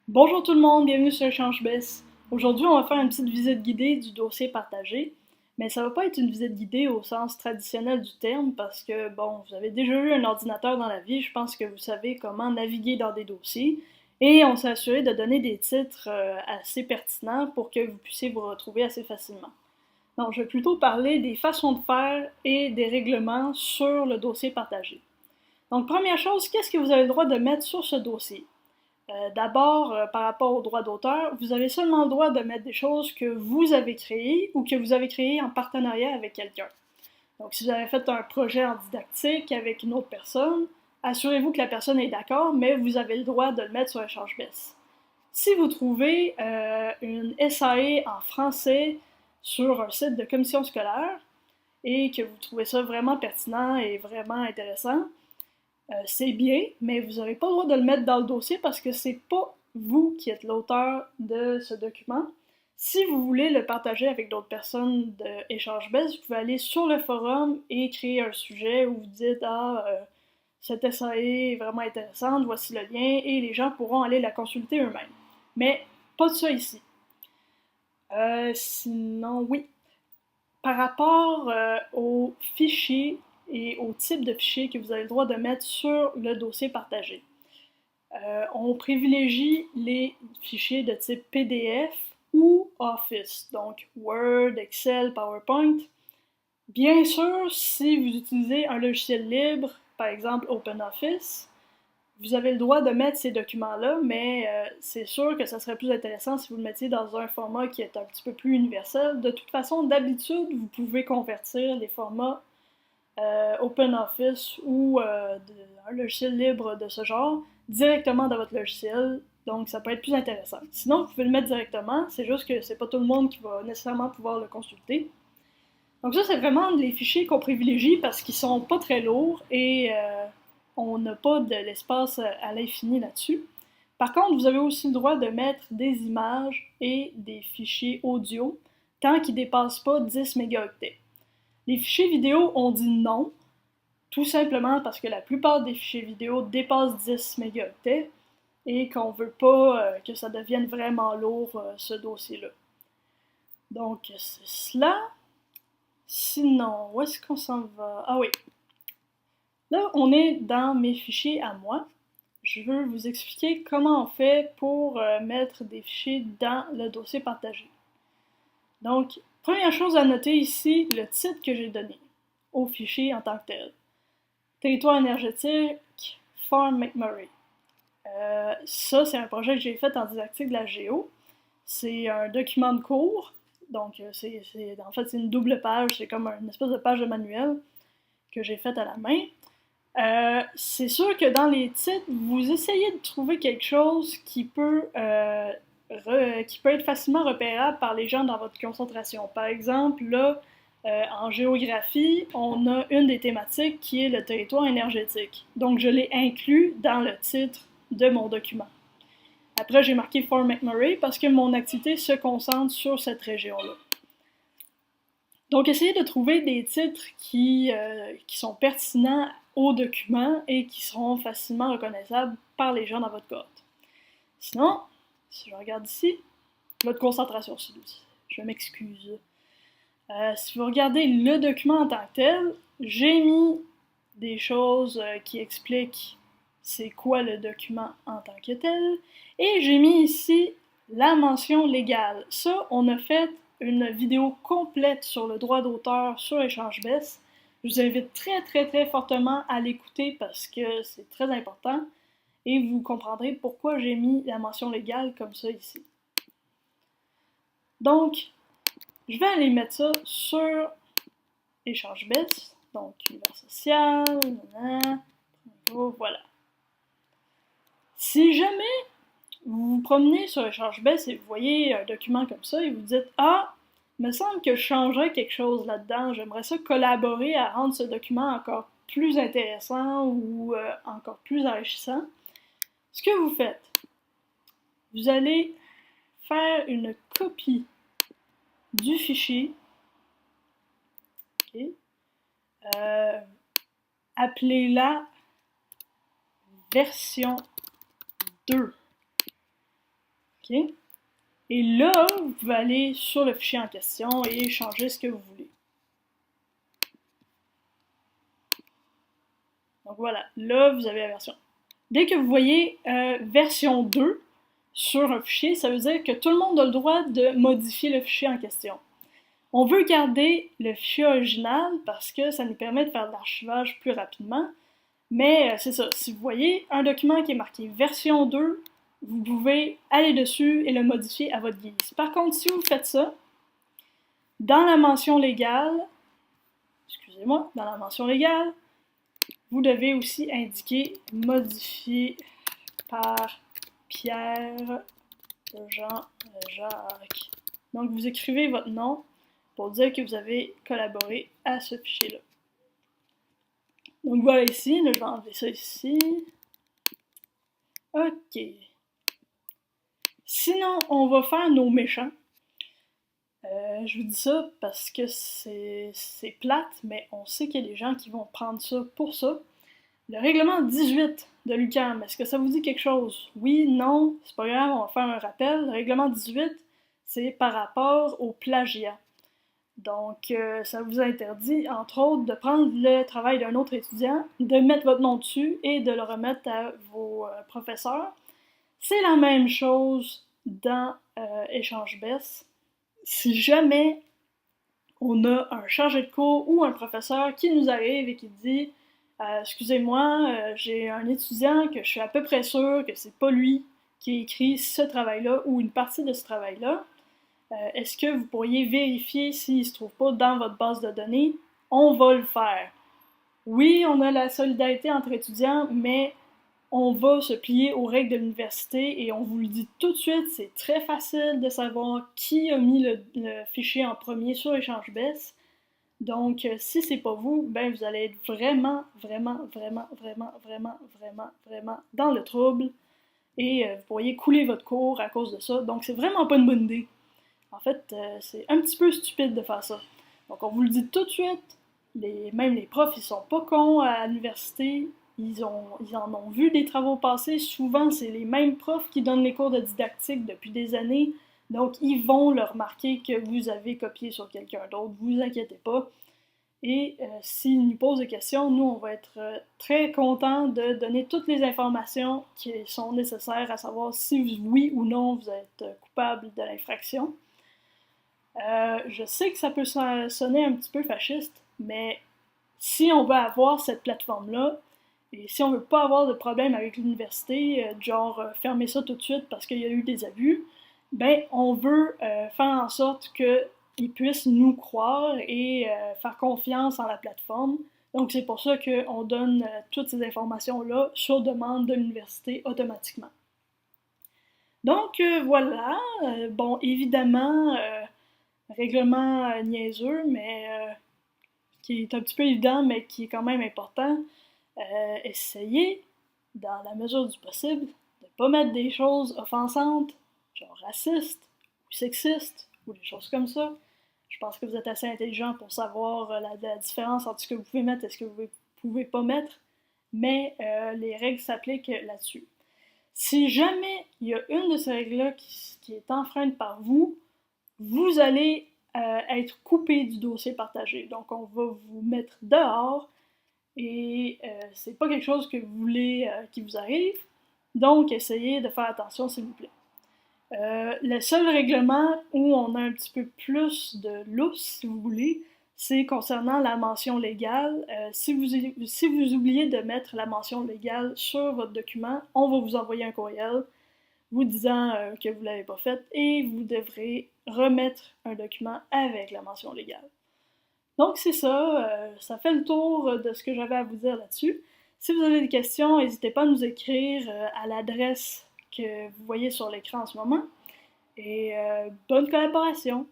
Bonjour tout le monde, bienvenue sur EchangeBest. Aujourd'hui, on va faire une petite visite guidée du dossier partagé, mais ça va pas être une visite guidée au sens traditionnel du terme parce que, bon, vous avez déjà eu un ordinateur dans la vie, je pense que vous savez comment naviguer dans des dossiers, et on s'est assuré de donner des titres assez pertinents pour que vous puissiez vous retrouver assez facilement. Donc, je vais plutôt parler des façons de faire et des règlements sur le dossier partagé. Donc, première chose, qu'est-ce que vous avez le droit de mettre sur ce dossier? D'abord, par rapport aux droits d'auteur, vous avez seulement le droit de mettre des choses que vous avez créées ou que vous avez créées en partenariat avec quelqu'un. Donc, si vous avez fait un projet en didactique avec une autre personne, assurez-vous que la personne est d'accord, mais vous avez le droit de le mettre sur EchangeBest. Si vous trouvez une SAE en français sur un site de commission scolaire et que vous trouvez ça vraiment pertinent et vraiment intéressant, c'est bien, mais vous n'aurez pas le droit de le mettre dans le dossier parce que c'est pas vous qui êtes l'auteur de ce document. Si vous voulez le partager avec d'autres personnes de EchangeBest, vous pouvez aller sur le forum et créer un sujet où vous dites cette SAE est vraiment intéressante, voici le lien, et les gens pourront aller la consulter eux-mêmes. Mais pas de ça ici. Sinon, oui. Par rapport aux fichiers et au type de fichiers que vous avez le droit de mettre sur le dossier partagé. On privilégie les fichiers de type PDF ou Office, donc Word, Excel, PowerPoint. Bien sûr, si vous utilisez un logiciel libre, par exemple OpenOffice, vous avez le droit de mettre ces documents-là, mais c'est sûr que ça serait plus intéressant si vous le mettiez dans un format qui est un petit peu plus universel. De toute façon, d'habitude, vous pouvez convertir les formats OpenOffice ou un logiciel libre de ce genre directement dans votre logiciel. Donc, ça peut être plus intéressant. Sinon, vous pouvez le mettre directement, c'est juste que c'est pas tout le monde qui va nécessairement pouvoir le consulter. Donc ça, c'est vraiment les fichiers qu'on privilégie parce qu'ils sont pas très lourds et on n'a pas de l'espace à l'infini là-dessus. Par contre, vous avez aussi le droit de mettre des images et des fichiers audio tant qu'ils ne dépassent pas 10 mégaoctets. Les fichiers vidéo, on dit non, tout simplement parce que la plupart des fichiers vidéo dépassent 10 mégaoctets et qu'on ne veut pas que ça devienne vraiment lourd, ce dossier-là. Donc, c'est cela. Sinon, où est-ce qu'on s'en va? Ah oui. Là, on est dans mes fichiers à moi. Je veux vous expliquer comment on fait pour mettre des fichiers dans le dossier partagé. Donc, première chose à noter ici, le titre que j'ai donné au fichier en tant que tel. Territoire énergétique, Farm McMurray. Ça, c'est un projet que j'ai fait en didactique de la géo. C'est un document de cours. Donc, en fait, c'est une double page. C'est comme une espèce de page de manuel que j'ai faite à la main. C'est sûr que dans les titres, vous essayez de trouver quelque chose qui peut être facilement repérable par les gens dans votre concentration. Par exemple, là, en géographie, on a une des thématiques qui est le territoire énergétique. Donc, je l'ai inclus dans le titre de mon document. Après, j'ai marqué Fort McMurray parce que mon activité se concentre sur cette région-là. Donc, essayez de trouver des titres qui sont pertinents au document et qui seront facilement reconnaissables par les gens dans votre cohorte. Sinon, si je regarde ici, votre concentration, je m'excuse. Si vous regardez le document en tant que tel, j'ai mis des choses qui expliquent c'est quoi le document en tant que tel, et j'ai mis ici la mention légale. Ça, on a fait une vidéo complète sur le droit d'auteur sur EchangeBest. Je vous invite très très très fortement à l'écouter parce que c'est très important et vous comprendrez pourquoi j'ai mis la mention légale comme ça ici. Donc, je vais aller mettre ça sur EchangeBest, donc univers social, voilà. Si jamais vous vous promenez sur EchangeBest et vous voyez un document comme ça et vous dites « Ah, il me semble que je changerais quelque chose là-dedans, j'aimerais ça collaborer à rendre ce document encore plus intéressant ou encore plus enrichissant », ce que vous faites, vous allez faire une copie du fichier, okay, appelez-la version 2. OK? Et là, vous pouvez aller sur le fichier en question et changer ce que vous voulez. Donc voilà, là, vous avez la version. Dès que vous voyez version 2 sur un fichier, ça veut dire que tout le monde a le droit de modifier le fichier en question. On veut garder le fichier original parce que ça nous permet de faire de l'archivage plus rapidement. Mais c'est ça, si vous voyez un document qui est marqué version 2, vous pouvez aller dessus et le modifier à votre guise. Par contre, si vous faites ça, dans la mention légale, dans la mention légale, vous devez aussi indiquer modifié par Pierre Jean-Jacques. Donc vous écrivez votre nom pour dire que vous avez collaboré à ce fichier-là. Donc voilà ici, là, je vais enlever ça ici. OK. Sinon, on va faire nos méchants. Je vous dis ça parce que c'est plate, mais on sait qu'il y a des gens qui vont prendre ça pour ça. Le règlement 18 de l'UQAM, est-ce que ça vous dit quelque chose? Oui, non, c'est pas grave, on va faire un rappel. Le règlement 18, c'est par rapport au plagiat. Donc, ça vous interdit, entre autres, de prendre le travail d'un autre étudiant, de mettre votre nom dessus et de le remettre à vos professeurs. C'est la même chose dans Échange-BESS. Si jamais on a un chargé de cours ou un professeur qui nous arrive et qui dit excusez-moi, j'ai un étudiant que je suis à peu près sûr que c'est pas lui qui a écrit ce travail-là ou une partie de ce travail-là. Est-ce que vous pourriez vérifier s'il ne se trouve pas dans votre base de données? On va le faire. Oui, on a la solidarité entre étudiants, mais on va se plier aux règles de l'université et on vous le dit tout de suite, c'est très facile de savoir qui a mis le fichier en premier sur Échange-BESS. Donc, si c'est pas vous, ben vous allez être vraiment dans le trouble et vous pourriez couler votre cours à cause de ça. Donc, c'est vraiment pas une bonne idée. En fait, c'est un petit peu stupide de faire ça. Donc, on vous le dit tout de suite. Même les profs, ils sont pas cons à l'université. Ils en ont vu des travaux passés. Souvent, c'est les mêmes profs qui donnent les cours de didactique depuis des années. Donc, ils vont leur remarquer que vous avez copié sur quelqu'un d'autre. Vous inquiétez pas. Et s'ils nous posent des questions, nous, on va être très contents de donner toutes les informations qui sont nécessaires à savoir si oui ou non vous êtes coupable de l'infraction. Je sais que ça peut sonner un petit peu fasciste, mais si on veut avoir cette plateforme-là, et si on veut pas avoir de problème avec l'université, genre fermer ça tout de suite parce qu'il y a eu des abus, ben on veut faire en sorte qu'ils puissent nous croire et faire confiance en la plateforme. Donc c'est pour ça qu'on donne toutes ces informations-là sur demande de l'université automatiquement. Donc voilà, bon évidemment, règlement niaiseux, mais qui est un petit peu évident, mais qui est quand même important. Essayez, dans la mesure du possible, de ne pas mettre des choses offensantes, genre racistes, ou sexistes, ou des choses comme ça. Je pense que vous êtes assez intelligent pour savoir la différence entre ce que vous pouvez mettre et ce que vous ne pouvez pas mettre, mais les règles s'appliquent là-dessus. Si jamais il y a une de ces règles-là qui est enfreinte par vous, vous allez être coupé du dossier partagé. Donc, on va vous mettre dehors et c'est pas quelque chose que vous voulez qui vous arrive. Donc, essayez de faire attention, s'il vous plaît. Le seul règlement où on a un petit peu plus de lousse, si vous voulez, c'est concernant la mention légale. Si vous oubliez de mettre la mention légale sur votre document, on va vous envoyer un courriel vous disant que vous ne l'avez pas fait et vous devrez remettre un document avec la mention légale. Donc c'est ça, ça fait le tour de ce que j'avais à vous dire là-dessus. Si vous avez des questions, n'hésitez pas à nous écrire à l'adresse que vous voyez sur l'écran en ce moment. Et bonne collaboration!